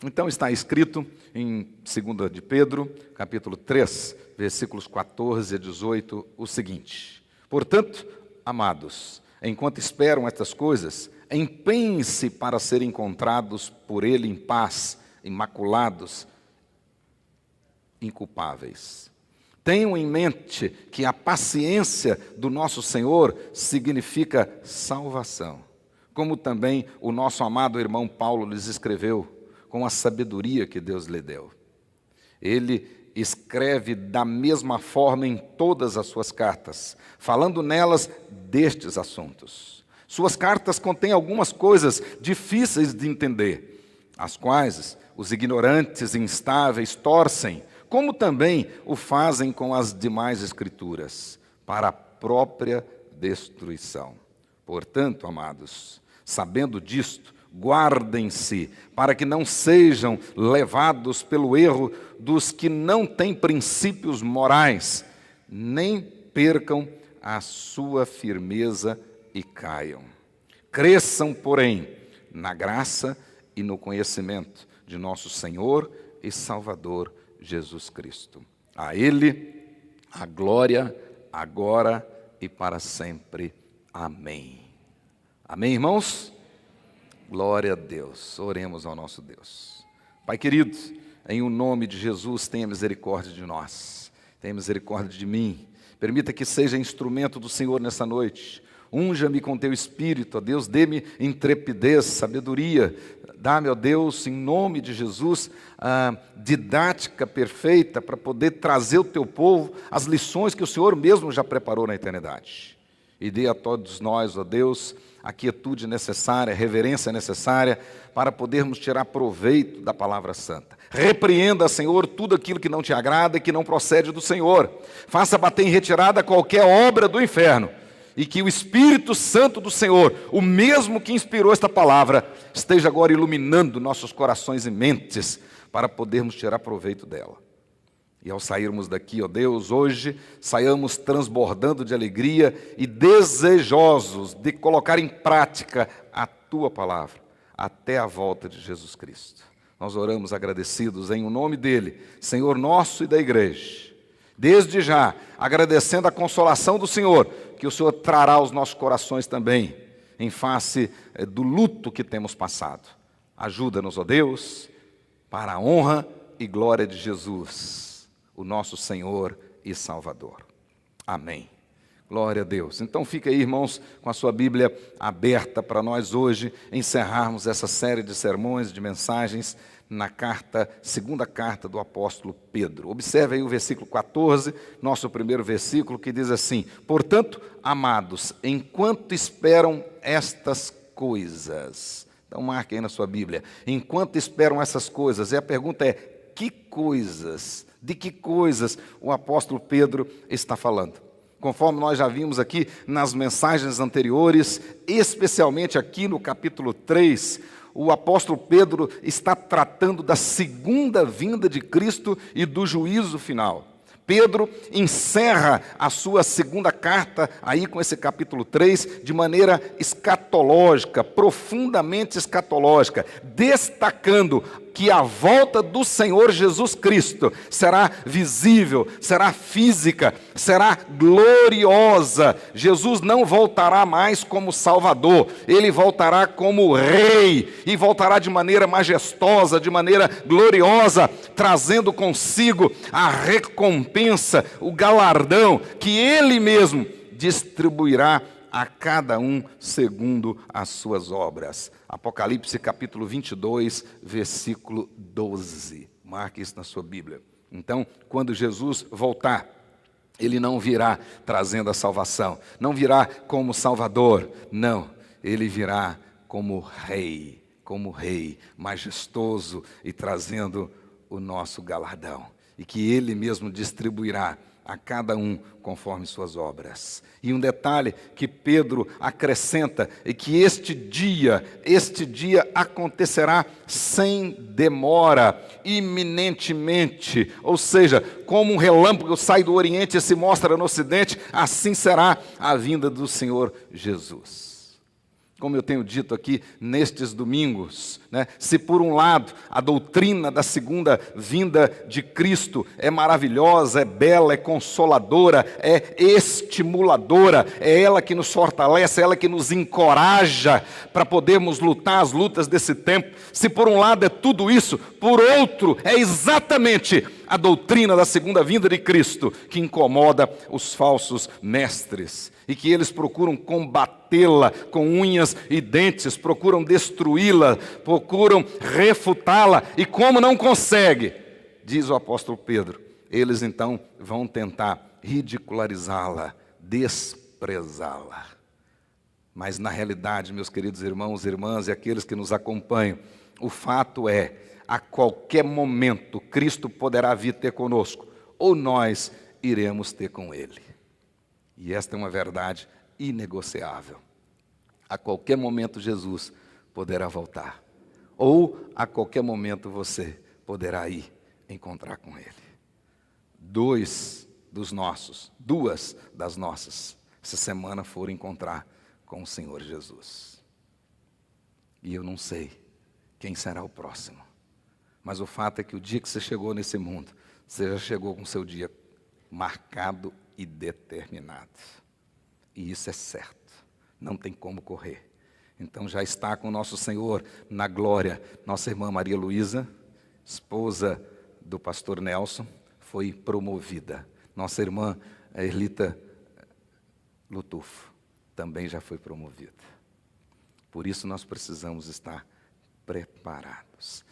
Então está escrito em 2 de Pedro, capítulo 3, versículos 14 a 18, o seguinte: portanto, amados, enquanto esperam estas coisas, empenhem-se para serem encontrados por Ele em paz, imaculados, inculpáveis. Tenham em mente que a paciência do nosso Senhor significa salvação, como também o nosso amado irmão Paulo lhes escreveu, com a sabedoria que Deus lhe deu. Ele escreve da mesma forma em todas as suas cartas, falando nelas destes assuntos. Suas cartas contêm algumas coisas difíceis de entender, as quais os ignorantes e instáveis torcem, como também o fazem com as demais escrituras, para a própria destruição. Portanto, amados, sabendo disto, guardem-se, para que não sejam levados pelo erro dos que não têm princípios morais, nem percam a sua firmeza e caiam. Cresçam, porém, na graça e no conhecimento de nosso Senhor e Salvador Jesus Cristo. A Ele a glória, agora e para sempre. Amém. Amém, irmãos? Glória a Deus. Oremos ao nosso Deus. Pai querido, em o nome de Jesus, tenha misericórdia de nós. Tenha misericórdia de mim. Permita que seja instrumento do Senhor nessa noite. Unja-me com teu Espírito, ó Deus, dê-me intrepidez, sabedoria. Dá-me, ó Deus, em nome de Jesus, a didática perfeita para poder trazer ao teu povo as lições que o Senhor mesmo já preparou na eternidade. E dê a todos nós, ó Deus, a quietude necessária, a reverência necessária para podermos tirar proveito da palavra santa. Repreenda, Senhor, tudo aquilo que não te agrada e que não procede do Senhor. Faça bater em retirada qualquer obra do inferno. E que o Espírito Santo do Senhor, o mesmo que inspirou esta palavra, esteja agora iluminando nossos corações e mentes para podermos tirar proveito dela. E ao sairmos daqui, ó Deus, hoje, saiamos transbordando de alegria e desejosos de colocar em prática a Tua palavra, até a volta de Jesus Cristo. Nós oramos agradecidos em o nome dEle, Senhor nosso e da igreja. Desde já, agradecendo a consolação do Senhor, que o Senhor trará aos nossos corações também, em face do luto que temos passado. Ajuda-nos, ó Deus, para a honra e glória de Jesus, o nosso Senhor e Salvador. Amém. Glória a Deus. Então fica aí, irmãos, com a sua Bíblia aberta para nós hoje encerrarmos essa série de sermões, de mensagens, na segunda carta do apóstolo Pedro. Observe aí o versículo 14, nosso primeiro versículo, que diz assim: portanto, amados, enquanto esperam estas coisas. Então marque aí na sua Bíblia. Enquanto esperam essas coisas. E a pergunta é: que coisas? De que coisas o apóstolo Pedro está falando? Conforme nós já vimos aqui nas mensagens anteriores, especialmente aqui no capítulo 3, o apóstolo Pedro está tratando da segunda vinda de Cristo e do juízo final. Pedro encerra a sua segunda carta, aí com esse capítulo 3, de maneira escatológica, profundamente escatológica, destacando que a volta do Senhor Jesus Cristo será visível, será física, será gloriosa. Jesus não voltará mais como Salvador, Ele voltará como Rei, e voltará de maneira majestosa, de maneira gloriosa, trazendo consigo a recompensa, o galardão que Ele mesmo distribuirá a cada um segundo as suas obras. Apocalipse capítulo 22, versículo 12. Marque isso na sua Bíblia. Então, quando Jesus voltar, Ele não virá trazendo a salvação, não virá como Salvador, não, Ele virá como Rei majestoso e trazendo o nosso galardão, e que Ele mesmo distribuirá a cada um conforme suas obras. E um detalhe que Pedro acrescenta é que este dia acontecerá sem demora, iminentemente, ou seja, como um relâmpago sai do Oriente e se mostra no Ocidente, assim será a vinda do Senhor Jesus. como eu tenho dito aqui nestes domingos, né? Se por um lado a doutrina da segunda vinda de Cristo é maravilhosa, é bela, é consoladora, é estimuladora, é ela que nos fortalece, é ela que nos encoraja para podermos lutar as lutas desse tempo. Se por um lado é tudo isso, por outro é exatamente a doutrina da segunda vinda de Cristo que incomoda os falsos mestres e que eles procuram combatê-la com unhas e dentes, procuram destruí-la, procuram refutá-la, e como não consegue, diz o apóstolo Pedro, eles então vão tentar ridicularizá-la, desprezá-la. Mas na realidade, meus queridos irmãos e irmãs e aqueles que nos acompanham, o fato é, a qualquer momento Cristo poderá vir ter conosco, ou nós iremos ter com Ele. E esta é uma verdade inegociável. A qualquer momento Jesus poderá voltar. Ou a qualquer momento você poderá ir encontrar com Ele. Duas das nossas, essa semana foram encontrar com o Senhor Jesus. E eu não sei quem será o próximo. Mas o fato é que o dia que você chegou nesse mundo, você já chegou com o seu dia marcado e determinado. E isso é certo, não tem como correr. Então já está com o nosso Senhor na glória. Nossa irmã Maria Luísa, esposa do pastor Nelson, foi promovida. Nossa irmã Erlita Lutufo também já foi promovida. Por isso nós precisamos estar preparados.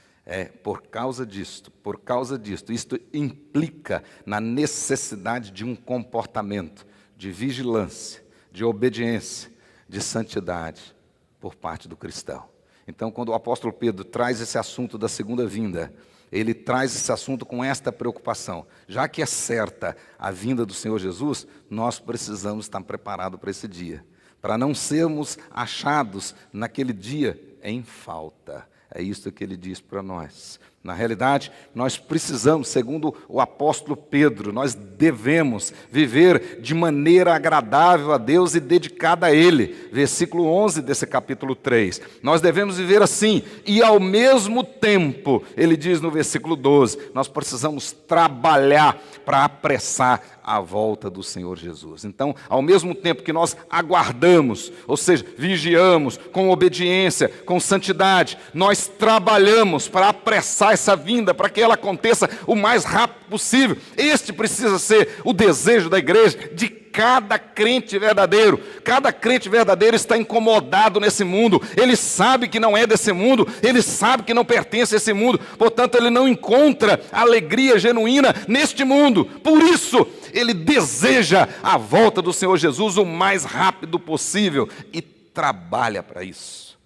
Por causa disto, isto implica na necessidade de um comportamento de vigilância, de obediência, de santidade por parte do cristão. Então, quando o apóstolo Pedro traz esse assunto da segunda vinda, ele traz esse assunto com esta preocupação. Já que é certa a vinda do Senhor Jesus, nós precisamos estar preparados para esse dia, para não sermos achados naquele dia em falta. É isso que ele diz para nós. Na realidade, nós precisamos, segundo o apóstolo Pedro, nós devemos viver de maneira agradável a Deus e dedicada a Ele. Versículo 11 desse capítulo 3. Nós devemos viver assim, e ao mesmo tempo, ele diz no versículo 12, nós precisamos trabalhar para apressar a volta do Senhor Jesus. Então, ao mesmo tempo que nós aguardamos, ou seja, vigiamos com obediência, com santidade, nós trabalhamos para apressar essa vinda, para que ela aconteça o mais rápido possível. Este precisa ser o desejo da igreja, de cada crente verdadeiro. Cada crente verdadeiro está incomodado nesse mundo. Ele sabe que não é desse mundo, ele sabe que não pertence a esse mundo, portanto ele não encontra alegria genuína neste mundo. Por isso, ele deseja a volta do Senhor Jesus o mais rápido possível e trabalha para isso.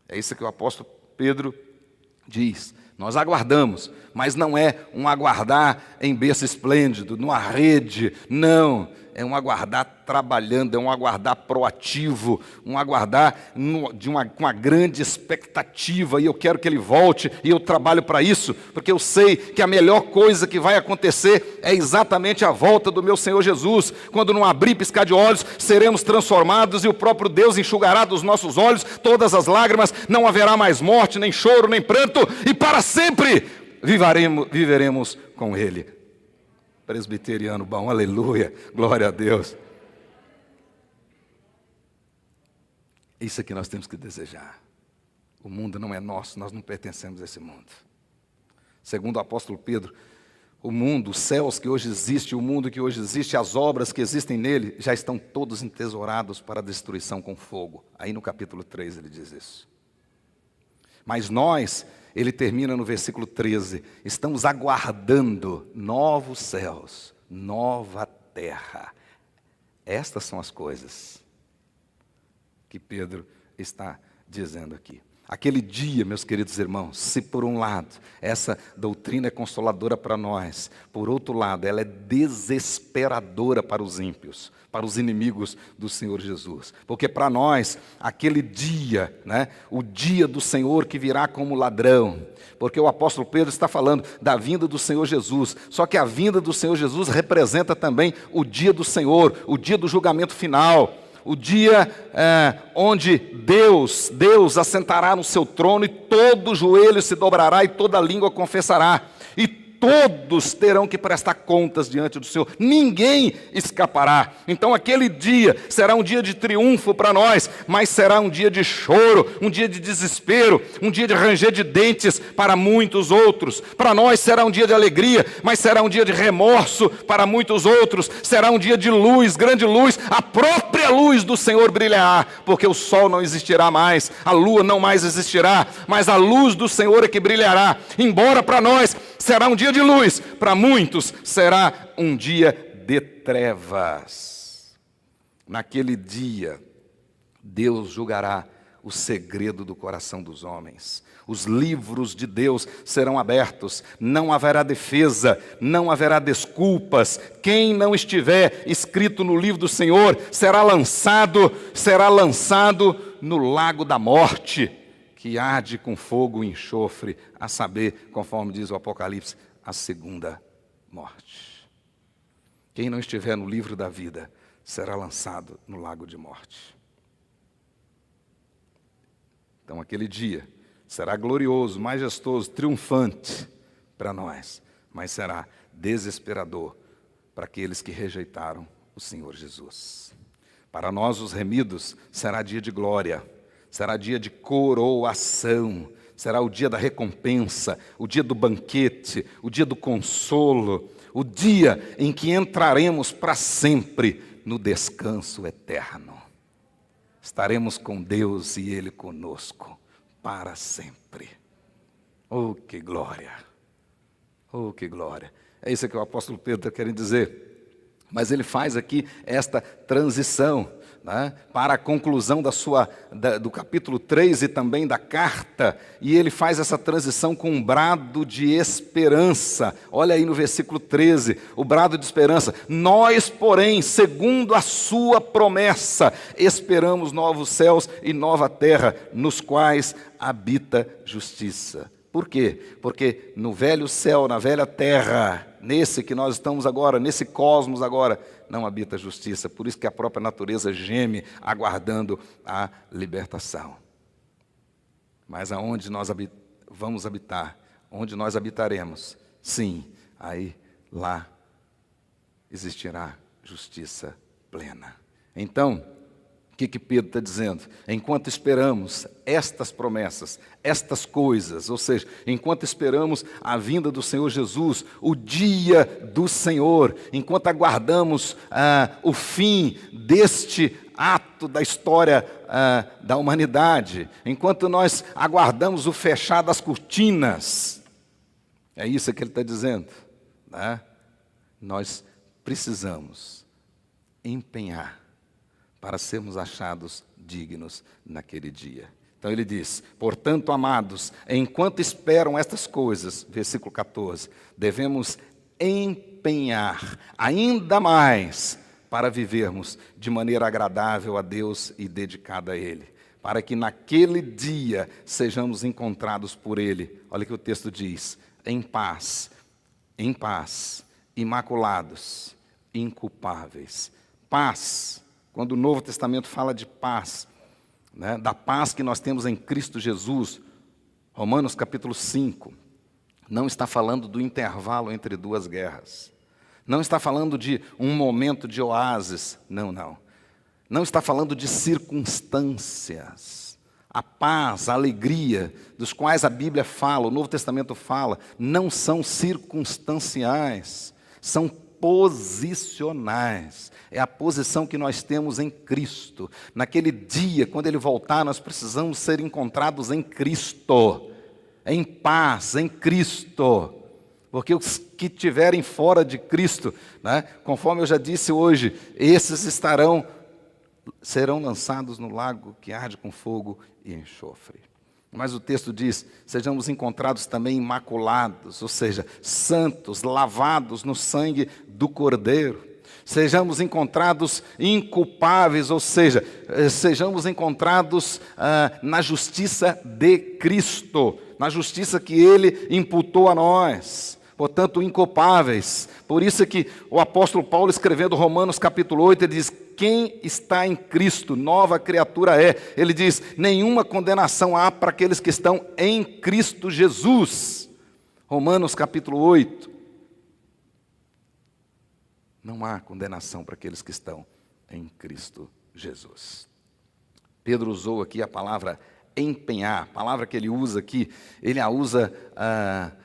É isso que o apóstolo Pedro diz. Nós aguardamos, mas não é um aguardar em berço esplêndido, numa rede, não. É um aguardar trabalhando, é um aguardar proativo, um aguardar com uma grande expectativa, e eu quero que ele volte, e eu trabalho para isso, porque eu sei que a melhor coisa que vai acontecer é exatamente a volta do meu Senhor Jesus. Quando não abrir piscar de olhos, seremos transformados, e o próprio Deus enxugará dos nossos olhos todas as lágrimas, não haverá mais morte, nem choro, nem pranto, e para sempre viveremos com Ele. Presbiteriano bom, aleluia, glória a Deus. Isso é que nós temos que desejar. O mundo não é nosso, nós não pertencemos a esse mundo. Segundo o apóstolo Pedro, o mundo, os céus que hoje existem, o mundo que hoje existe, as obras que existem nele, já estão todos entesourados para a destruição com fogo. Aí no capítulo 3 ele diz isso. Mas nós, ele termina no versículo 13, estamos aguardando novos céus, nova terra. Estas são as coisas que Pedro está dizendo aqui. Aquele dia, meus queridos irmãos, se por um lado essa doutrina é consoladora para nós, por outro lado ela é desesperadora para os ímpios, para os inimigos do Senhor Jesus. Porque para nós, aquele dia, o dia do Senhor que virá como ladrão, porque o apóstolo Pedro está falando da vinda do Senhor Jesus, só que a vinda do Senhor Jesus representa também o dia do Senhor, o dia do julgamento final. o dia onde Deus assentará no seu trono e todo joelho se dobrará e toda língua confessará. E todos terão que prestar contas diante do Senhor, ninguém escapará. Então aquele dia será um dia de triunfo para nós, mas será um dia de choro, um dia de desespero, um dia de ranger de dentes para muitos outros. Para nós será um dia de alegria, mas será um dia de remorso para muitos outros. Será um dia de luz, grande luz, a própria luz do Senhor brilhará, porque o sol não existirá mais, a lua não mais existirá, mas a luz do Senhor é que brilhará. Embora para nós será um dia de luz, para muitos será um dia de trevas. Naquele dia, Deus julgará o segredo do coração dos homens. Os livros de Deus serão abertos, não haverá defesa, não haverá desculpas. Quem não estiver escrito no livro do Senhor será lançado no lago da morte, que arde com fogo e enxofre, a saber, conforme diz o Apocalipse, a segunda morte. Quem não estiver no livro da vida será lançado no lago de morte. Então aquele dia será glorioso, majestoso, triunfante para nós, mas será desesperador para aqueles que rejeitaram o Senhor Jesus. Para nós, os remidos, será dia de glória, será dia de coroação, será o dia da recompensa, o dia do banquete, o dia do consolo, o dia em que entraremos para sempre no descanso eterno. Estaremos com Deus e Ele conosco para sempre. Oh, que glória! Oh, que glória! É isso que o apóstolo Pedro está querendo dizer. Mas ele faz aqui esta transição, né, para a conclusão do capítulo 3 e também da carta, e ele faz essa transição com um brado de esperança. Olha aí no versículo 13, o brado de esperança. Nós, porém, segundo a sua promessa, esperamos novos céus e nova terra, nos quais habita justiça. Por quê? Porque no velho céu, na velha terra, nesse que nós estamos agora, nesse cosmos agora, não habita justiça. Por isso que a própria natureza geme, aguardando a libertação. Mas aonde nós vamos habitar, onde nós habitaremos, sim, aí, lá, existirá justiça plena. Então, o que Pedro está dizendo? Enquanto esperamos estas promessas, estas coisas, ou seja, enquanto esperamos a vinda do Senhor Jesus, o dia do Senhor, enquanto aguardamos o fim deste ato da história da humanidade, enquanto nós aguardamos o fechar das cortinas, é isso que ele está dizendo, né? Nós precisamos empenhar para sermos achados dignos naquele dia. Então ele diz, portanto, amados, enquanto esperam estas coisas, versículo 14, devemos empenhar ainda mais para vivermos de maneira agradável a Deus e dedicada a Ele, para que naquele dia sejamos encontrados por Ele. Olha o que o texto diz, em paz, imaculados, inculpáveis. Paz. Quando o Novo Testamento fala de paz, né, da paz que nós temos em Cristo Jesus, Romanos capítulo 5, não está falando do intervalo entre duas guerras. Não está falando de um momento de oásis. Não. Não está falando de circunstâncias. A paz, a alegria, dos quais a Bíblia fala, o Novo Testamento fala, não são circunstanciais, são posicionais. É a posição que nós temos em Cristo. Naquele dia, quando Ele voltar, nós precisamos ser encontrados em Cristo, em paz, em Cristo. Porque os que estiverem fora de Cristo, né, conforme eu já disse hoje, esses serão lançados no lago que arde com fogo e enxofre. Mas o texto diz, sejamos encontrados também imaculados, ou seja, santos, lavados no sangue do Cordeiro. Sejamos encontrados inculpáveis, ou seja, sejamos encontrados na justiça de Cristo, na justiça que Ele imputou a nós. portanto inculpáveis. Por isso é que o apóstolo Paulo, escrevendo Romanos capítulo 8, ele diz: quem está em Cristo, nova criatura é. Ele diz: nenhuma condenação há para aqueles que estão em Cristo Jesus. Romanos capítulo 8. Não há condenação para aqueles que estão em Cristo Jesus. Pedro usou aqui a palavra empenhar, a palavra que ele usa aqui, ele a usa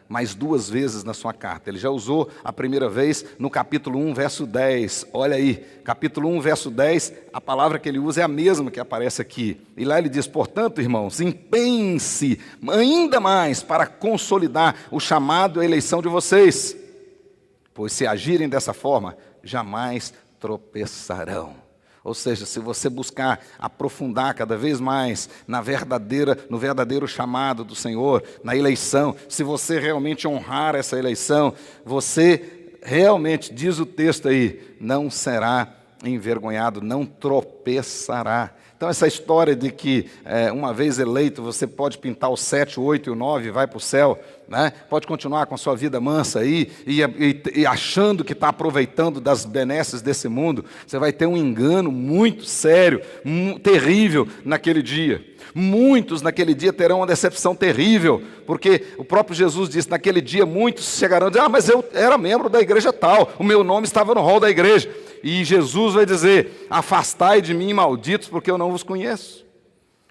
mais 2 vezes na sua carta. Ele já usou a primeira vez no capítulo 1, verso 10. Olha aí, capítulo 1, verso 10, a palavra que ele usa é a mesma que aparece aqui. E lá ele diz: portanto, irmãos, empenhem-se ainda mais para consolidar o chamado e a eleição de vocês, pois se agirem dessa forma, jamais tropeçarão. Ou seja, se você buscar aprofundar cada vez mais no verdadeiro chamado do Senhor, na eleição, se você realmente honrar essa eleição, você realmente, diz o texto aí, não será envergonhado, não tropeçará. Então essa história de que uma vez eleito você pode pintar o 7, o 8 e o 9 e vai para o céu, né? Pode continuar com a sua vida mansa aí e achando que está aproveitando das benesses desse mundo, você vai ter um engano muito sério, terrível naquele dia. Muitos naquele dia terão uma decepção terrível, porque o próprio Jesus disse: naquele dia muitos chegarão e dizer: mas eu era membro da igreja tal, o meu nome estava no rol da igreja. E Jesus vai dizer: afastai de mim, malditos, porque eu não vos conheço.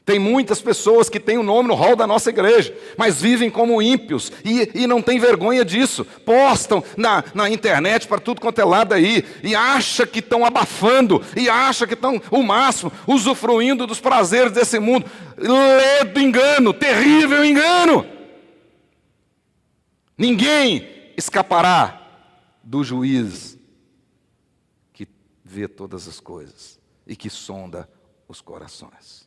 Tem muitas pessoas que têm o nome no rol da nossa igreja, mas vivem como ímpios e não têm vergonha disso. Postam na internet para tudo quanto é lado aí, e acham que estão abafando, e acham que estão o máximo, usufruindo dos prazeres desse mundo. Ledo engano, terrível engano. Ninguém escapará do juiz que vê todas as coisas e que sonda os corações.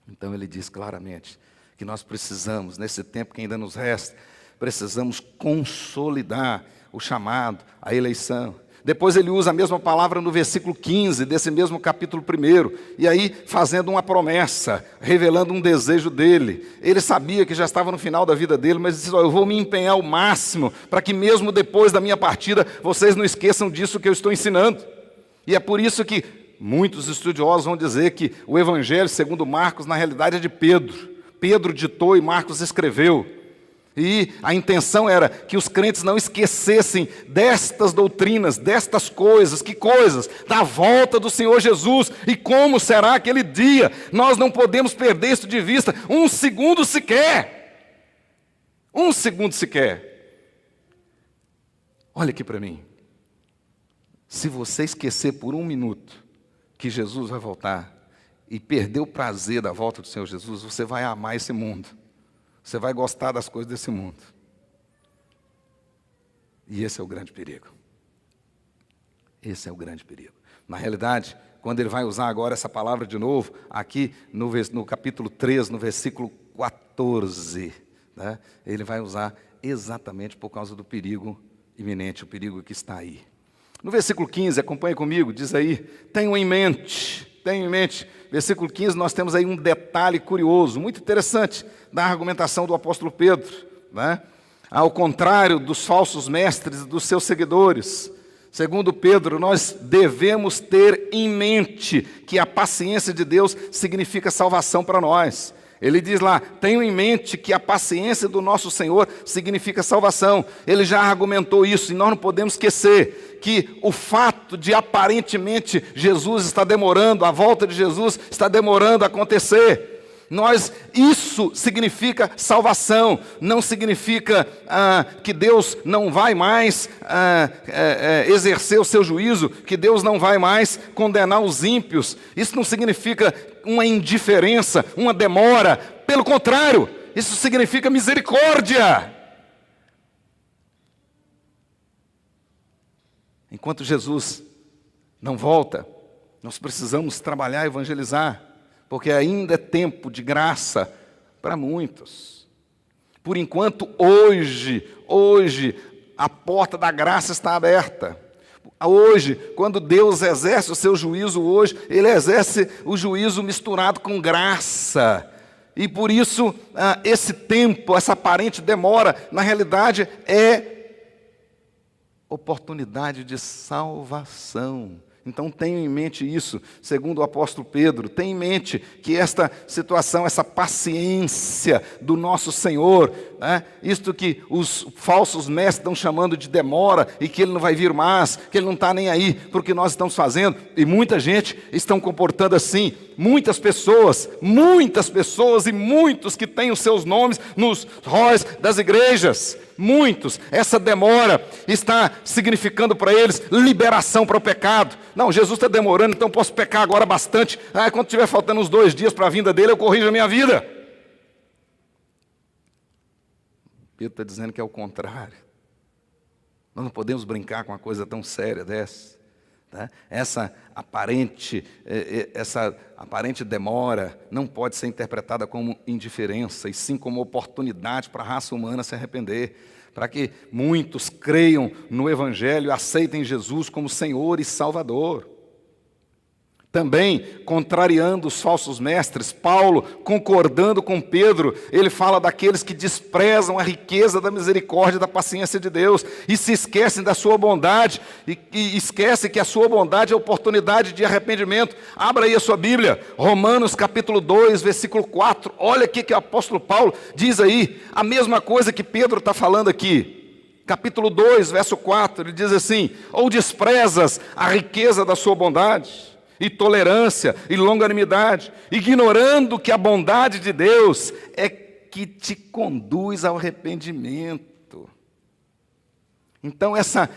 Então ele diz claramente que nós precisamos, nesse tempo que ainda nos resta, precisamos consolidar o chamado, a eleição. Depois ele usa a mesma palavra no versículo 15, desse mesmo capítulo 1, e aí fazendo uma promessa, revelando um desejo dele. Ele sabia que já estava no final da vida dele, mas disse: eu vou me empenhar ao máximo, para que mesmo depois da minha partida, vocês não esqueçam disso que eu estou ensinando. E é por isso que muitos estudiosos vão dizer que o Evangelho segundo Marcos, na realidade, é de Pedro. Pedro ditou e Marcos escreveu. E a intenção era que os crentes não esquecessem destas doutrinas, destas coisas. Que coisas? Da volta do Senhor Jesus. E como será aquele dia? Nós não podemos perder isso de vista. Um segundo sequer. Um segundo sequer. Olha aqui para mim. Se você esquecer por 1 minuto que Jesus vai voltar e perder o prazer da volta do Senhor Jesus, você vai amar esse mundo. Você vai gostar das coisas desse mundo. E esse é o grande perigo. Esse é o grande perigo. Na realidade, quando ele vai usar agora essa palavra de novo, aqui no capítulo 3, no versículo 14, né, ele vai usar exatamente por causa do perigo iminente, o perigo que está aí. No versículo 15, acompanhe comigo, diz aí: tenham em mente, versículo 15, nós temos aí um detalhe curioso, muito interessante, da argumentação do apóstolo Pedro, né? Ao contrário dos falsos mestres e dos seus seguidores, segundo Pedro, nós devemos ter em mente que a paciência de Deus significa salvação para nós. Ele diz lá: tenham em mente que a paciência do nosso Senhor significa salvação. Ele já argumentou isso e nós não podemos esquecer que o fato de aparentemente Jesus está demorando, a volta de Jesus está demorando a acontecer. Isso significa salvação, não significa que Deus não vai mais exercer o seu juízo, que Deus não vai mais condenar os ímpios. Isso não significa uma indiferença, uma demora. Pelo contrário, isso significa misericórdia. Enquanto Jesus não volta, nós precisamos trabalhar e evangelizar, porque ainda é tempo de graça para muitos. Por enquanto, hoje, a porta da graça está aberta. Hoje, quando Deus exerce o seu juízo hoje, Ele exerce o juízo misturado com graça. E por isso, esse tempo, essa aparente demora, na realidade, é oportunidade de salvação. Então tenha em mente isso, segundo o apóstolo Pedro, tenha em mente que esta situação, essa paciência do nosso Senhor, né, isto que os falsos mestres estão chamando de demora, e que Ele não vai vir mais, que Ele não está nem aí para o que nós estamos fazendo, e muita gente estão comportando assim, muitas pessoas e muitos que têm os seus nomes nos róis das igrejas, muitos, essa demora está significando para eles liberação para o pecado. Não, Jesus está demorando, então posso pecar agora bastante. Quando tiver faltando uns 2 dias para a vinda dele, eu corrijo a minha vida. Pedro está dizendo que é o contrário. Nós não podemos brincar com uma coisa tão séria dessa. Tá? Essa aparente demora não pode ser interpretada como indiferença, e sim como oportunidade para a raça humana se arrepender, para que muitos creiam no Evangelho e aceitem Jesus como Senhor e Salvador. Também, contrariando os falsos mestres, Paulo, concordando com Pedro, ele fala daqueles que desprezam a riqueza da misericórdia e da paciência de Deus, e se esquecem da sua bondade, e esquecem que a sua bondade é oportunidade de arrependimento. Abra aí a sua Bíblia, Romanos capítulo 2, versículo 4, olha o que o apóstolo Paulo diz aí, a mesma coisa que Pedro está falando aqui. Capítulo 2, verso 4, ele diz assim: ou desprezas a riqueza da sua bondade, e tolerância, e longanimidade, ignorando que a bondade de Deus é que te conduz ao arrependimento. Então essa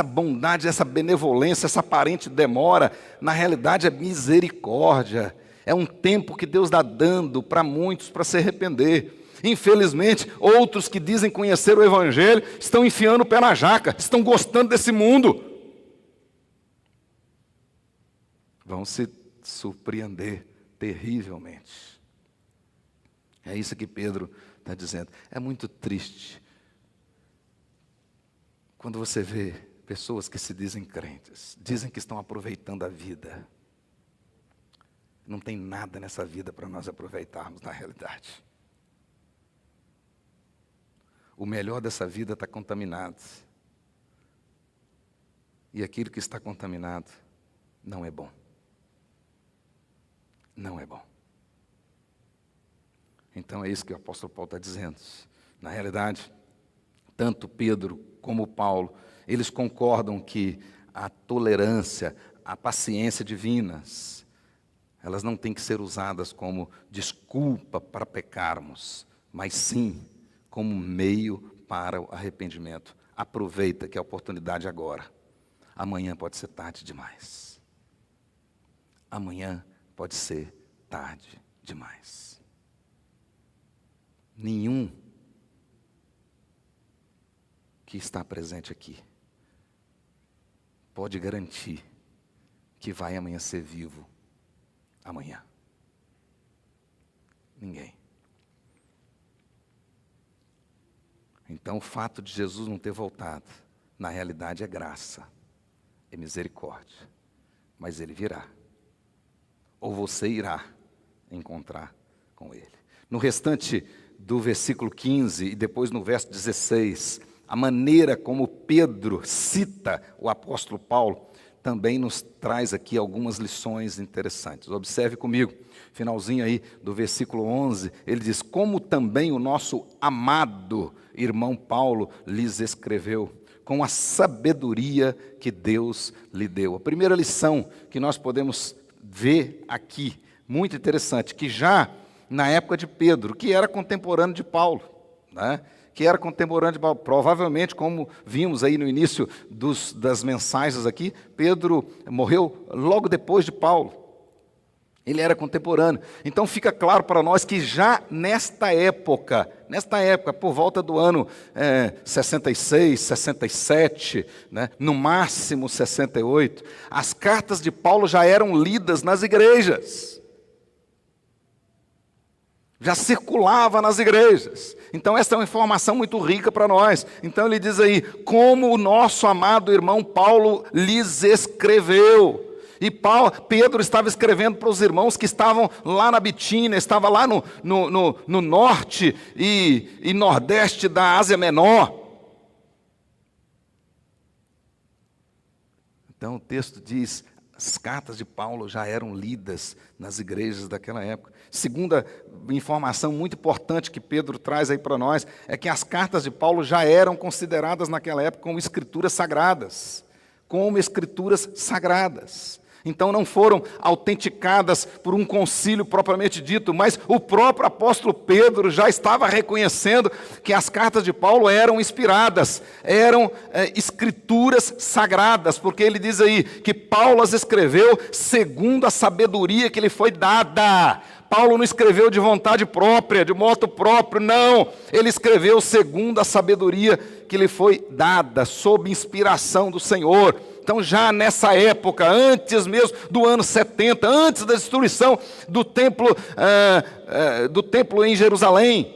bondade, essa benevolência, essa aparente demora, na realidade é misericórdia. É um tempo que Deus está dando para muitos para se arrepender. Infelizmente, outros que dizem conhecer o Evangelho estão enfiando o pé na jaca, estão gostando desse mundo. Vão se surpreender terrivelmente. É isso que Pedro está dizendo. É muito triste quando você vê pessoas que se dizem crentes, dizem que estão aproveitando a vida. Não tem nada nessa vida para nós aproveitarmos na realidade. O melhor dessa vida está contaminado. E aquilo que está contaminado não é bom. Não é bom. Então é isso que o apóstolo Paulo está dizendo. Na realidade, tanto Pedro como Paulo, eles concordam que a tolerância, a paciência divinas, elas não têm que ser usadas como desculpa para pecarmos, mas sim como meio para o arrependimento. Aproveita que a oportunidade agora. Amanhã pode ser tarde demais. Amanhã pode ser tarde demais. Nenhum que está presente aqui pode garantir que vai amanhecer vivo amanhã. Ninguém. Então o fato de Jesus não ter voltado, na realidade é graça, é misericórdia, mas Ele virá. Ou você irá encontrar com Ele. No restante do versículo 15 e depois no verso 16, a maneira como Pedro cita o apóstolo Paulo também nos traz aqui algumas lições interessantes. Observe comigo, finalzinho aí do versículo 11, ele diz: como também o nosso amado irmão Paulo lhes escreveu, com a sabedoria que Deus lhe deu. A primeira lição que nós podemos ver aqui, muito interessante, que já na época de Pedro, que era contemporâneo de Paulo, né? Provavelmente, como vimos aí no início das mensagens aqui, Pedro morreu logo depois de Paulo. Ele era contemporâneo. Então fica claro para nós que já nesta época, por volta do ano 66, 67, né, no máximo 68, as cartas de Paulo já eram lidas nas igrejas. Já circulava nas igrejas. Então essa é uma informação muito rica para nós. Então ele diz aí, como o nosso amado irmão Paulo lhes escreveu. E Pedro estava escrevendo para os irmãos que estavam lá na Bitínia, estava lá no norte e nordeste da Ásia Menor. Então o texto diz, as cartas de Paulo já eram lidas nas igrejas daquela época. Segunda informação muito importante que Pedro traz aí para nós, é que as cartas de Paulo já eram consideradas naquela época como escrituras sagradas. Como escrituras sagradas. Então não foram autenticadas por um concílio propriamente dito, mas o próprio apóstolo Pedro já estava reconhecendo que as cartas de Paulo eram inspiradas, eram escrituras sagradas, porque ele diz aí que Paulo as escreveu segundo a sabedoria que lhe foi dada. Paulo não escreveu de vontade própria, de modo próprio, não. Ele escreveu segundo a sabedoria que lhe foi dada, sob inspiração do Senhor. Então, já nessa época, antes mesmo do ano 70, antes da destruição do templo em Jerusalém,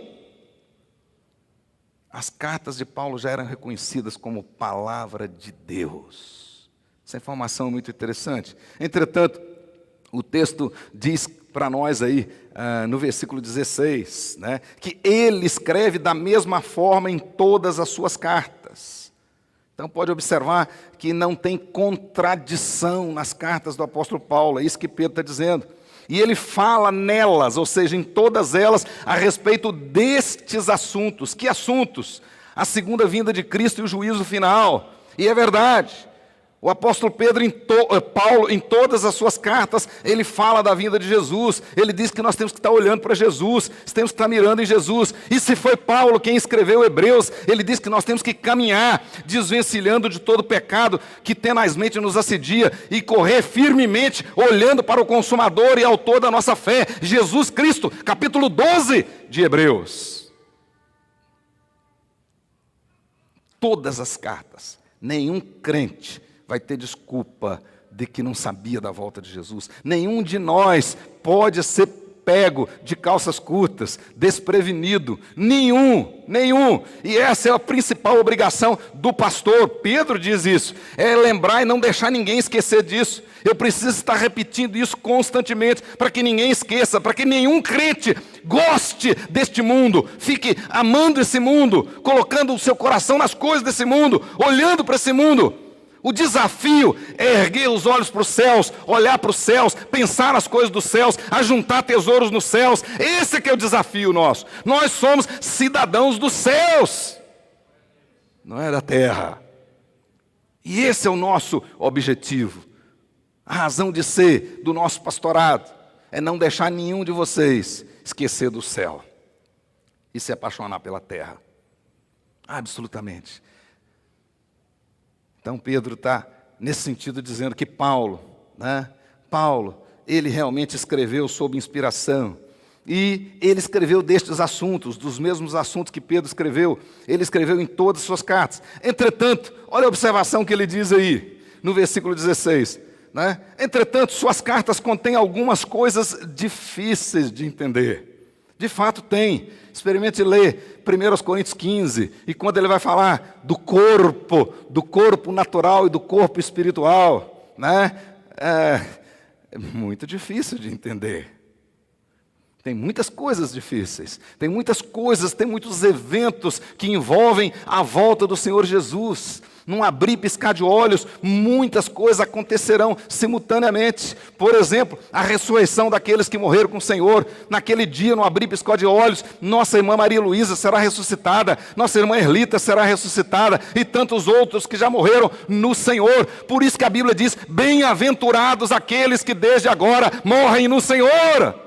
as cartas de Paulo já eram reconhecidas como palavra de Deus. Essa informação é muito interessante. Entretanto, o texto diz para nós aí, no versículo 16, né, que ele escreve da mesma forma em todas as suas cartas. Então pode observar que não tem contradição nas cartas do apóstolo Paulo, é isso que Pedro está dizendo. E ele fala nelas, ou seja, em todas elas, a respeito destes assuntos. Que assuntos? A segunda vinda de Cristo e o juízo final. E é verdade. O apóstolo Paulo, em todas as suas cartas, ele fala da vinda de Jesus. Ele diz que nós temos que estar olhando para Jesus, temos que estar mirando em Jesus. E se foi Paulo quem escreveu Hebreus, ele diz que nós temos que caminhar, desvencilhando de todo pecado que tenazmente nos assedia, e correr firmemente, olhando para o consumador e autor da nossa fé, Jesus Cristo, capítulo 12 de Hebreus. Todas as cartas, nenhum crente vai ter desculpa de que não sabia da volta de Jesus. Nenhum de nós pode ser pego de calças curtas, desprevenido. Nenhum. E essa é a principal obrigação do pastor. Pedro diz isso. É lembrar e não deixar ninguém esquecer disso. Eu preciso estar repetindo isso constantemente, para que ninguém esqueça, para que nenhum crente goste deste mundo, fique amando esse mundo, colocando o seu coração nas coisas desse mundo, olhando para esse mundo. O desafio é erguer os olhos para os céus, olhar para os céus, pensar nas coisas dos céus, ajuntar tesouros nos céus. Esse é que é o desafio nosso. Nós somos cidadãos dos céus, não é da terra. E esse é o nosso objetivo. A razão de ser do nosso pastorado é não deixar nenhum de vocês esquecer do céu e se apaixonar pela terra. Absolutamente. Então Pedro está nesse sentido dizendo que Paulo, ele realmente escreveu sob inspiração. E ele escreveu destes assuntos, dos mesmos assuntos que Pedro escreveu. Ele escreveu em todas as suas cartas. Entretanto, olha a observação que ele diz aí, no versículo 16. Entretanto, suas cartas contêm algumas coisas difíceis de entender. De fato tem. Experimente ler 1 Coríntios 15, e quando ele vai falar do corpo natural e do corpo espiritual, é muito difícil de entender. Tem muitas coisas difíceis, tem muitos eventos que envolvem a volta do Senhor Jesus. Num abrir e piscar de olhos, muitas coisas acontecerão simultaneamente. Por exemplo, a ressurreição daqueles que morreram com o Senhor. Naquele dia, no abrir e piscar de olhos, nossa irmã Maria Luísa será ressuscitada, nossa irmã Erlita será ressuscitada, e tantos outros que já morreram no Senhor. Por isso que a Bíblia diz, bem-aventurados aqueles que desde agora morrem no Senhor.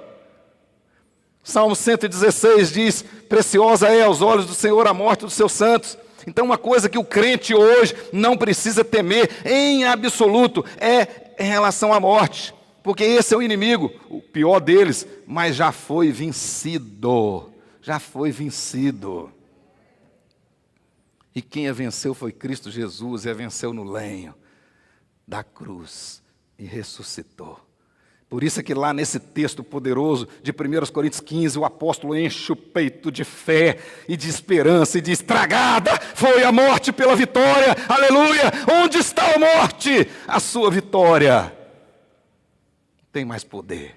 Salmo 116 diz, preciosa é aos olhos do Senhor a morte dos seus santos. Então uma coisa que o crente hoje não precisa temer em absoluto é em relação à morte, porque esse é o inimigo, o pior deles, mas já foi vencido, E quem a venceu foi Cristo Jesus, e a venceu no lenho da cruz e ressuscitou. Por isso é que lá nesse texto poderoso de 1 Coríntios 15, o apóstolo enche o peito de fé e de esperança e diz, tragada foi a morte pela vitória, aleluia, onde está a morte? A sua vitória tem mais poder.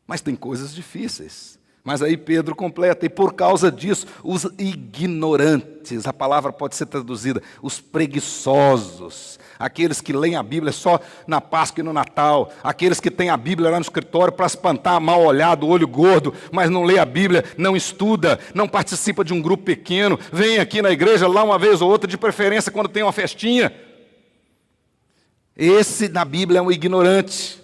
Mas tem coisas difíceis, Mas aí Pedro completa, e por causa disso, os ignorantes, a palavra pode ser traduzida, os preguiçosos, aqueles que leem a Bíblia só na Páscoa e no Natal, aqueles que têm a Bíblia lá no escritório para espantar mal olhado, olho gordo, mas não lê a Bíblia, não estuda, não participa de um grupo pequeno, vem aqui na igreja lá uma vez ou outra, de preferência quando tem uma festinha. Esse na Bíblia é um ignorante.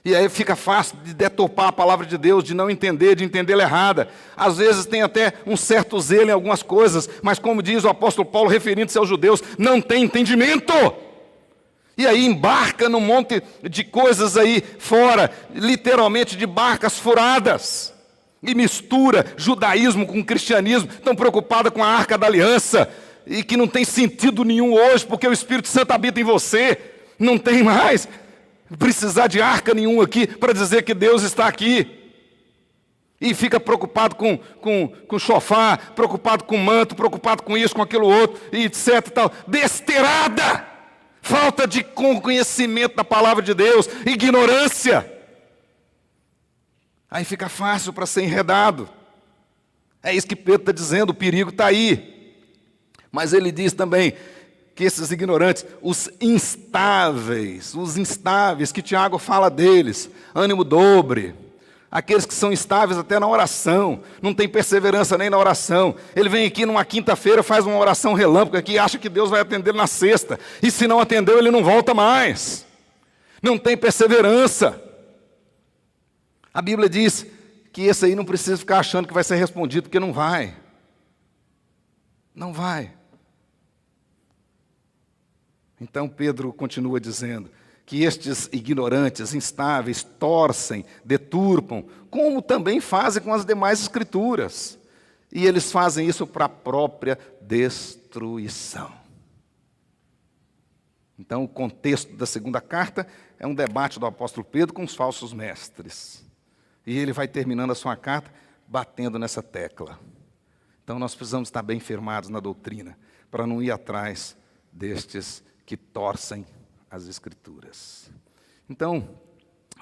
E aí fica fácil de deturpar a palavra de Deus, de não entender, de entendê-la errada. Às vezes tem até um certo zelo em algumas coisas, mas como diz o apóstolo Paulo, referindo-se aos judeus, não tem entendimento. E aí embarca num monte de coisas aí fora, literalmente de barcas furadas. E mistura judaísmo com cristianismo, tão preocupada com a arca da aliança, e que não tem sentido nenhum hoje, porque o Espírito Santo habita em você. Não tem mais precisar de arca nenhuma aqui para dizer que Deus está aqui. E fica preocupado com chofar, preocupado com manto, preocupado com isso, com aquilo outro, e etc. E tal. Besteirada! Falta de conhecimento da palavra de Deus, ignorância. Aí fica fácil para ser enredado. É isso que Pedro está dizendo, o perigo está aí. Mas ele diz também que esses ignorantes, os instáveis que Tiago fala deles, ânimo dobre, aqueles que são instáveis até na oração, não tem perseverança nem na oração. Ele vem aqui numa quinta-feira, faz uma oração relâmpago aqui e acha que Deus vai atender na sexta, e se não atendeu ele não volta mais, não tem perseverança. A Bíblia diz que esse aí não precisa ficar achando que vai ser respondido, porque não vai. Não vai. Então Pedro continua dizendo que estes ignorantes, instáveis, torcem, deturpam, como também fazem com as demais escrituras. E eles fazem isso para a própria destruição. Então o contexto da segunda carta é um debate do apóstolo Pedro com os falsos mestres. E ele vai terminando a sua carta batendo nessa tecla. Então nós precisamos estar bem firmados na doutrina, para não ir atrás destes que torcem as Escrituras. Então,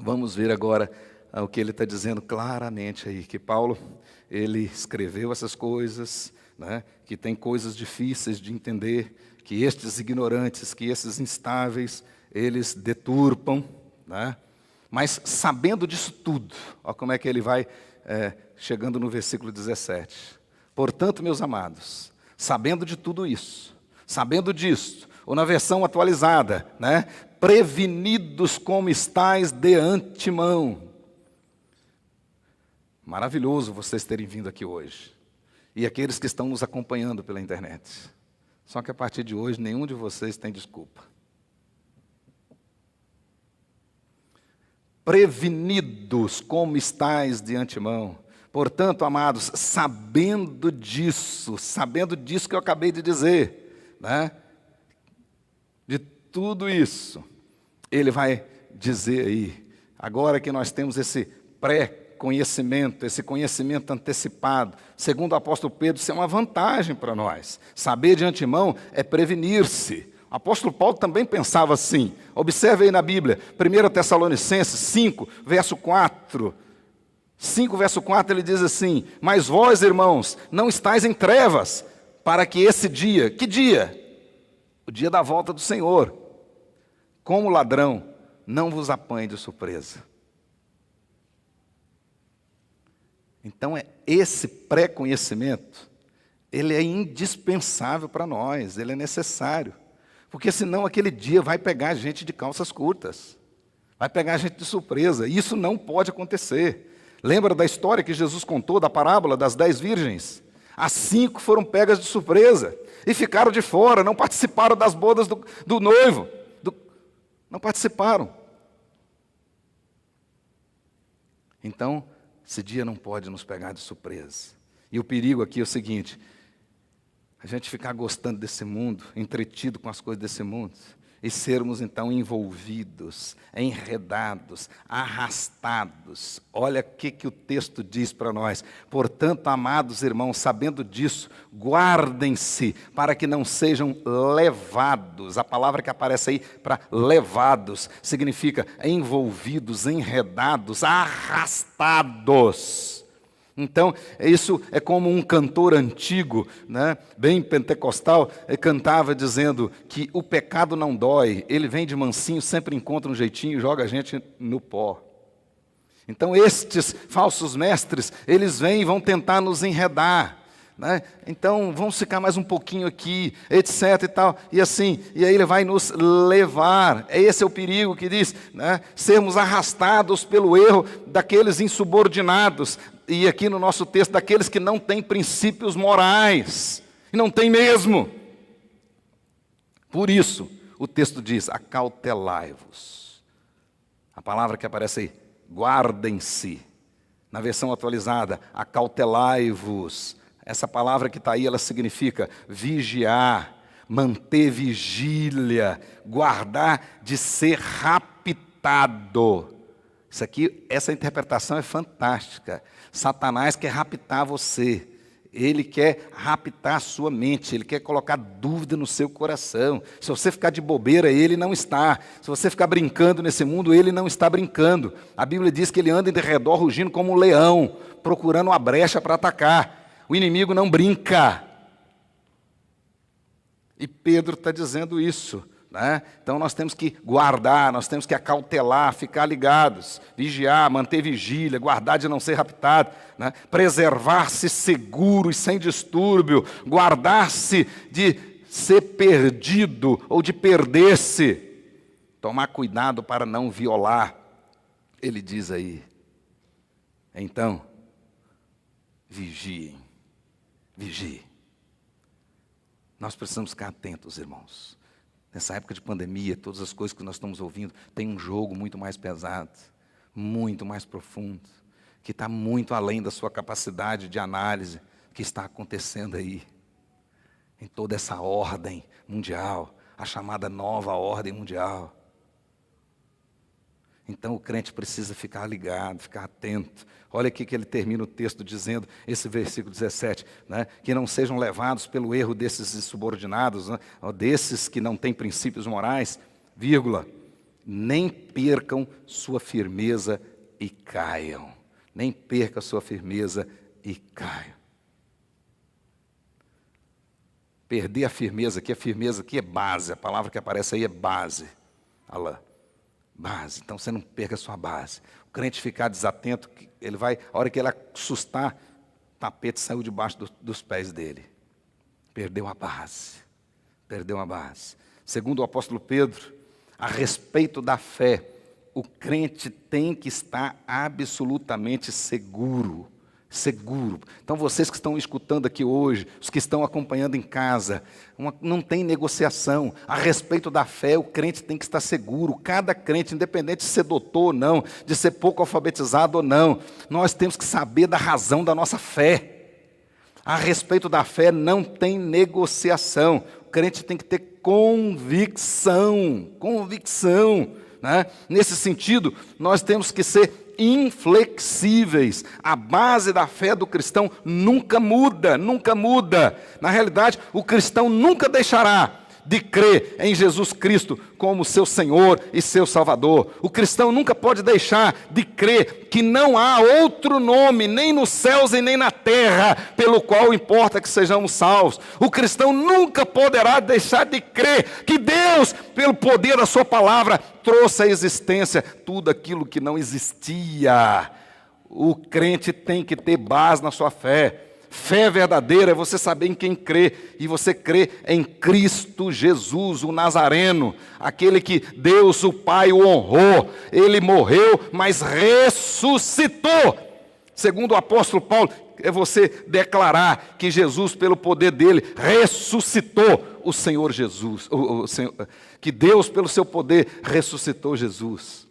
vamos ver agora o que ele está dizendo claramente aí, que Paulo, ele escreveu essas coisas, né, que tem coisas difíceis de entender, que estes ignorantes, que esses instáveis, eles deturpam, né, mas sabendo disso tudo, olha como é que ele vai chegando no versículo 17. Portanto, meus amados, sabendo de tudo isso, sabendo disso, ou na versão atualizada, né? Prevenidos como estáis de antemão. Maravilhoso vocês terem vindo aqui hoje. E aqueles que estão nos acompanhando pela internet. Só que a partir de hoje, nenhum de vocês tem desculpa. Prevenidos como estáis de antemão. Portanto, amados, sabendo disso que eu acabei de dizer, né? De tudo isso, ele vai dizer aí, agora que nós temos esse pré-conhecimento, esse conhecimento antecipado, segundo o apóstolo Pedro, isso é uma vantagem para nós. Saber de antemão é prevenir-se. O apóstolo Paulo também pensava assim. Observe aí na Bíblia, 1 Tessalonicenses 5, verso 4. 5, verso 4, ele diz assim: mas vós, irmãos, não estáis em trevas, para que esse dia, que dia? O dia da volta do Senhor, como ladrão, não vos apanhe de surpresa. Então, esse pré-conhecimento, ele é indispensável para nós, ele é necessário. Porque senão aquele dia vai pegar a gente de calças curtas, vai pegar a gente de surpresa, e isso não pode acontecer. Lembra da história que Jesus contou, da parábola das 10 virgens? As 5 foram pegas de surpresa e ficaram de fora, não participaram das bodas do noivo. Não participaram. Então, esse dia não pode nos pegar de surpresa. E o perigo aqui é o seguinte: a gente ficar gostando desse mundo, entretido com as coisas desse mundo, e sermos então envolvidos, enredados, arrastados. Olha o que o texto diz para nós. Portanto, amados irmãos, sabendo disso, guardem-se para que não sejam levados. A palavra que aparece aí para levados significa envolvidos, enredados, arrastados Então, isso é como um cantor antigo, né, bem pentecostal, cantava dizendo que o pecado não dói, ele vem de mansinho, sempre encontra um jeitinho e joga a gente no pó. Então, estes falsos mestres, eles vêm e vão tentar nos enredar, né? Então, vamos ficar mais um pouquinho aqui, etc. e tal, e assim, e aí ele vai nos levar. Esse é o perigo que diz, né, sermos arrastados pelo erro daqueles insubordinados, e aqui no nosso texto, daqueles que não têm princípios morais, e não tem mesmo. Por isso, o texto diz, acautelai-vos. A palavra que aparece aí, guardem-se. Na versão atualizada, acautelai-vos. Essa palavra que está aí, ela significa vigiar, manter vigília, guardar de ser raptado. Isso aqui, essa interpretação é fantástica. Satanás quer raptar você. Ele quer raptar a sua mente, ele quer colocar dúvida no seu coração. Se você ficar de bobeira, ele não está. Se você ficar brincando nesse mundo, ele não está brincando. A Bíblia diz que ele anda de redor rugindo como um leão, procurando uma brecha para atacar. O inimigo não brinca. E Pedro está dizendo isso, né? Então nós temos que guardar, nós temos que acautelar, ficar ligados, vigiar, manter vigília, guardar de não ser raptado, né? Preservar-se seguro e sem distúrbio, guardar-se de ser perdido ou de perder-se, tomar cuidado para não violar. Ele diz aí, então, vigiem. Vigie. Nós precisamos ficar atentos, irmãos. Nessa época de pandemia, todas as coisas que nós estamos ouvindo, tem um jogo muito mais pesado, muito mais profundo, que está muito além da sua capacidade de análise, que está acontecendo aí, em toda essa ordem mundial, a chamada nova ordem mundial. Então o crente precisa ficar ligado, ficar atento. Olha aqui que ele termina o texto dizendo, esse versículo 17, né, que não sejam levados pelo erro desses insubordinados, né, desses que não têm princípios morais, vírgula, nem percam sua firmeza e caiam. Nem perca sua firmeza e caiam. Perder a firmeza aqui é base, a palavra que aparece aí é base. Olha lá. Base, então você não perca a sua base. O crente ficar desatento, ele vai, a hora que ele assustar, o tapete saiu debaixo dos pés dele. Perdeu a base. Perdeu a base. Segundo o apóstolo Pedro, a respeito da fé, o crente tem que estar absolutamente seguro. Seguro. Então vocês que estão escutando aqui hoje, os que estão acompanhando em casa, não tem negociação. A respeito da fé, o crente tem que estar seguro. Cada crente, independente de ser doutor ou não, de ser pouco alfabetizado ou não, nós temos que saber da razão da nossa fé. A respeito da fé não tem negociação. O crente tem que ter convicção. Convicção. Né? Nesse sentido, nós temos que ser inflexíveis. A base da fé do cristão nunca muda, nunca muda. Na realidade, o cristão nunca deixará de crer em Jesus Cristo como seu Senhor e seu Salvador. O cristão nunca pode deixar de crer que não há outro nome, nem nos céus e nem na terra, pelo qual importa que sejamos salvos. O cristão nunca poderá deixar de crer que Deus, pelo poder da sua palavra, trouxe à existência tudo aquilo que não existia. O crente tem que ter base na sua fé. Fé verdadeira é você saber em quem crê, e você crê em Cristo Jesus, o Nazareno, aquele que Deus o Pai o honrou. Ele morreu, mas ressuscitou. Segundo o apóstolo Paulo, é você declarar que Jesus, pelo poder dele, ressuscitou o Senhor Jesus, que Deus, pelo seu poder, ressuscitou Jesus.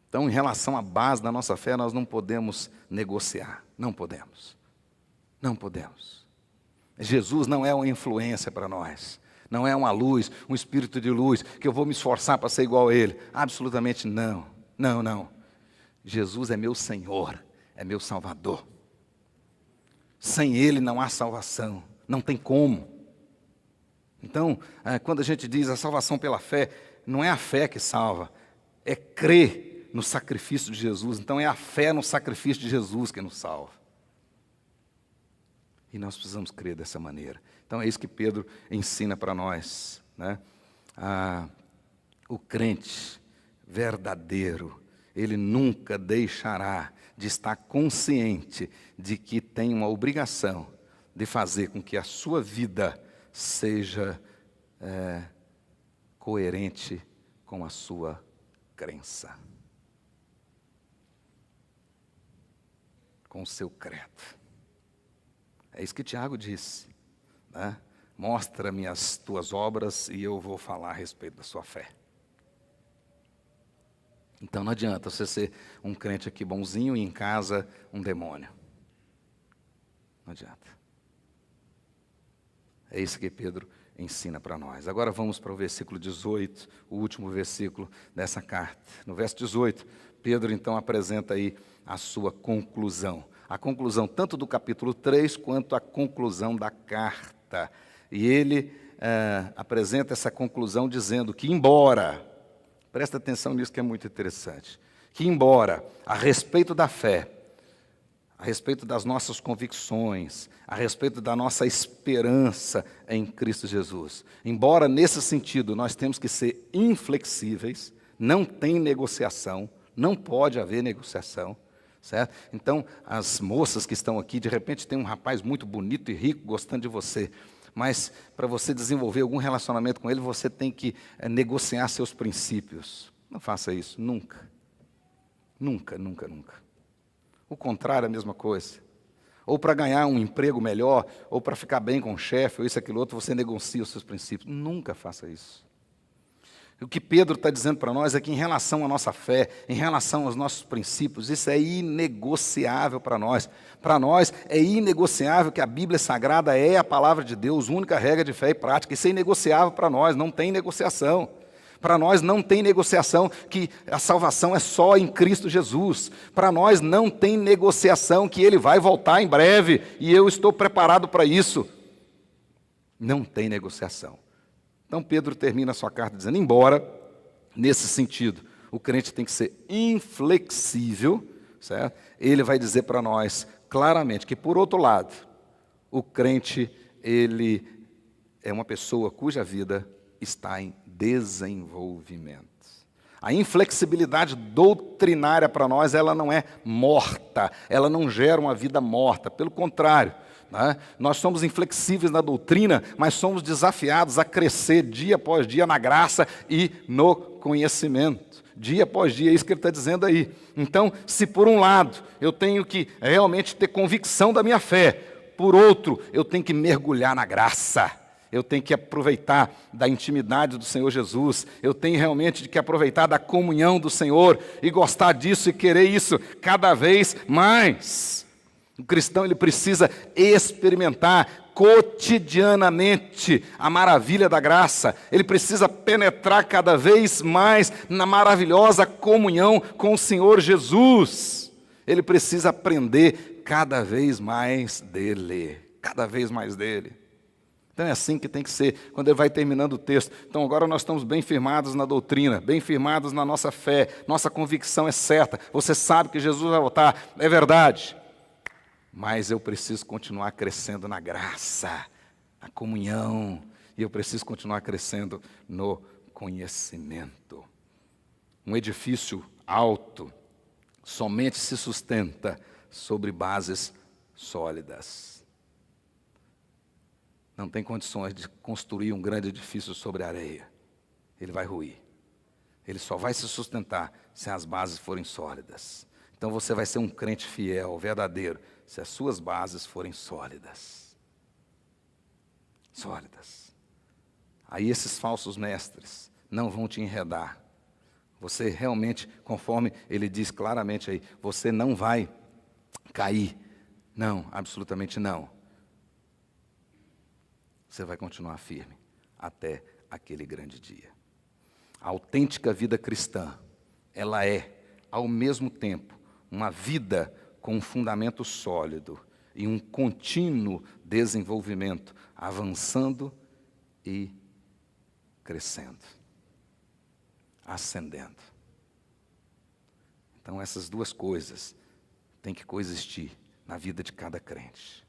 Então, em relação à base da nossa fé, nós não podemos negociar. Não podemos. Não podemos. Jesus não é uma influência para nós. Não é uma luz, um espírito de luz, que eu vou me esforçar para ser igual a Ele. Absolutamente não. Não, não. Jesus é meu Senhor, é meu Salvador. Sem Ele não há salvação. Não tem como. Então, quando a gente diz a salvação pela fé, não é a fé que salva, é crer no sacrifício de Jesus. Então é a fé no sacrifício de Jesus que nos salva. E nós precisamos crer dessa maneira. Então é isso que Pedro ensina para nós, né? O crente verdadeiro, ele nunca deixará de estar consciente de que tem uma obrigação de fazer com que a sua vida seja coerente com a sua crença, com o seu credo. É isso que Tiago disse, né? Mostra-me as tuas obras e eu vou falar a respeito da sua fé. Então não adianta você ser um crente aqui bonzinho e em casa um demônio. Não adianta. É isso que Pedro ensina para nós. Agora vamos para o versículo 18, o último versículo dessa carta. No verso 18, Pedro então apresenta aí a sua conclusão. A conclusão tanto do capítulo 3 quanto a conclusão da carta. E ele apresenta essa conclusão dizendo que embora, presta atenção nisso que é muito interessante, que embora a respeito da fé, a respeito das nossas convicções, a respeito da nossa esperança em Cristo Jesus, embora nesse sentido nós temos que ser inflexíveis, não tem negociação, não pode haver negociação, certo? Então, as moças que estão aqui, de repente tem um rapaz muito bonito e rico gostando de você, mas para você desenvolver algum relacionamento com ele, você tem que negociar seus princípios. Não faça isso, nunca. Nunca, nunca, nunca. O contrário é a mesma coisa. Ou para ganhar um emprego melhor, ou para ficar bem com o chefe, ou isso, aquilo, outro, você negocia os seus princípios. Nunca faça isso. O que Pedro está dizendo para nós é que em relação à nossa fé, em relação aos nossos princípios, isso é inegociável para nós. Para nós é inegociável que a Bíblia Sagrada é a palavra de Deus, única regra de fé e prática. Isso é inegociável para nós, não tem negociação. Para nós não tem negociação que a salvação é só em Cristo Jesus. Para nós não tem negociação que Ele vai voltar em breve e eu estou preparado para isso. Não tem negociação. Então Pedro termina a sua carta dizendo, embora, nesse sentido, o crente tem que ser inflexível, certo? Ele vai dizer para nós claramente que, por outro lado, o crente, ele é uma pessoa cuja vida está em desenvolvimento. A inflexibilidade doutrinária para nós, ela não é morta, ela não gera uma vida morta, pelo contrário. Nós somos inflexíveis na doutrina, mas somos desafiados a crescer dia após dia na graça e no conhecimento. Dia após dia, é isso que ele está dizendo aí. Então, se por um lado eu tenho que realmente ter convicção da minha fé, por outro, eu tenho que mergulhar na graça. Eu tenho que aproveitar da intimidade do Senhor Jesus. Eu tenho realmente que aproveitar da comunhão do Senhor e gostar disso e querer isso cada vez mais. O cristão, ele precisa experimentar cotidianamente a maravilha da graça. Ele precisa penetrar cada vez mais na maravilhosa comunhão com o Senhor Jesus. Ele precisa aprender cada vez mais dele. Cada vez mais dele. Então é assim que tem que ser, quando ele vai terminando o texto. Então agora nós estamos bem firmados na doutrina, bem firmados na nossa fé, nossa convicção é certa. Você sabe que Jesus vai voltar, é verdade. Mas eu preciso continuar crescendo na graça, na comunhão, e eu preciso continuar crescendo no conhecimento. Um edifício alto somente se sustenta sobre bases sólidas. Não tem condições de construir um grande edifício sobre areia. Ele vai ruir. Ele só vai se sustentar se as bases forem sólidas. Então você vai ser um crente fiel, verdadeiro, se as suas bases forem sólidas. Sólidas. Aí esses falsos mestres não vão te enredar. Você realmente, conforme ele diz claramente aí, você não vai cair. Não, absolutamente não. Você vai continuar firme até aquele grande dia. A autêntica vida cristã, ela é, ao mesmo tempo, uma vida com um fundamento sólido e um contínuo desenvolvimento, avançando e crescendo, ascendendo. Então, essas duas coisas têm que coexistir na vida de cada crente.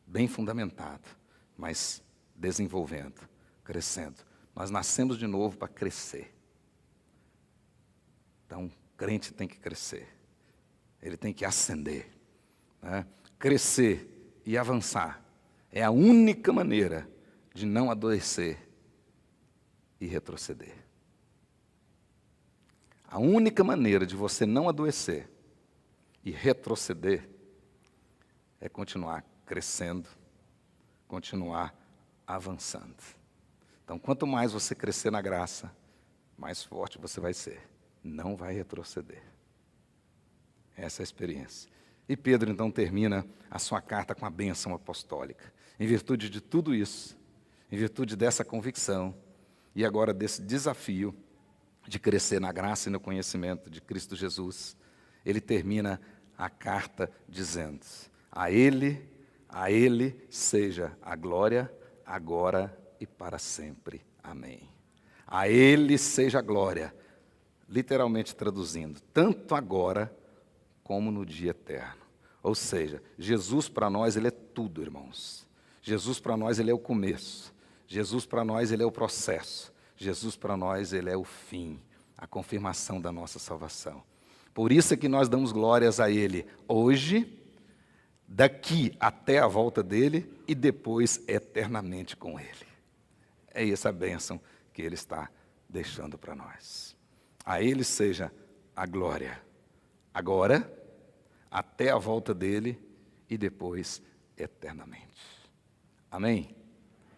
Bem fundamentado, mas desenvolvendo, crescendo. Nós nascemos de novo para crescer. Então, o crente tem que crescer. Ele tem que ascender. Né? Crescer e avançar é a única maneira de não adoecer e retroceder. A única maneira de você não adoecer e retroceder é continuar crescendo, continuar avançando. Então, quanto mais você crescer na graça, mais forte você vai ser. Não vai retroceder. Essa é a experiência. E Pedro, então, termina a sua carta com a bênção apostólica. Em virtude de tudo isso, em virtude dessa convicção, e agora desse desafio de crescer na graça e no conhecimento de Cristo Jesus, ele termina a carta dizendo: a Ele seja a glória, agora e para sempre. Amém. A Ele seja a glória, literalmente traduzindo, tanto agora como no dia eterno. Ou seja, Jesus para nós, Ele é tudo, irmãos. Jesus para nós, Ele é o começo. Jesus para nós, Ele é o processo. Jesus para nós, Ele é o fim, a confirmação da nossa salvação. Por isso é que nós damos glórias a Ele hoje, daqui até a volta dEle e depois eternamente com Ele. É essa a bênção que Ele está deixando para nós. A Ele seja a glória, agora, até a volta dEle e depois eternamente. Amém?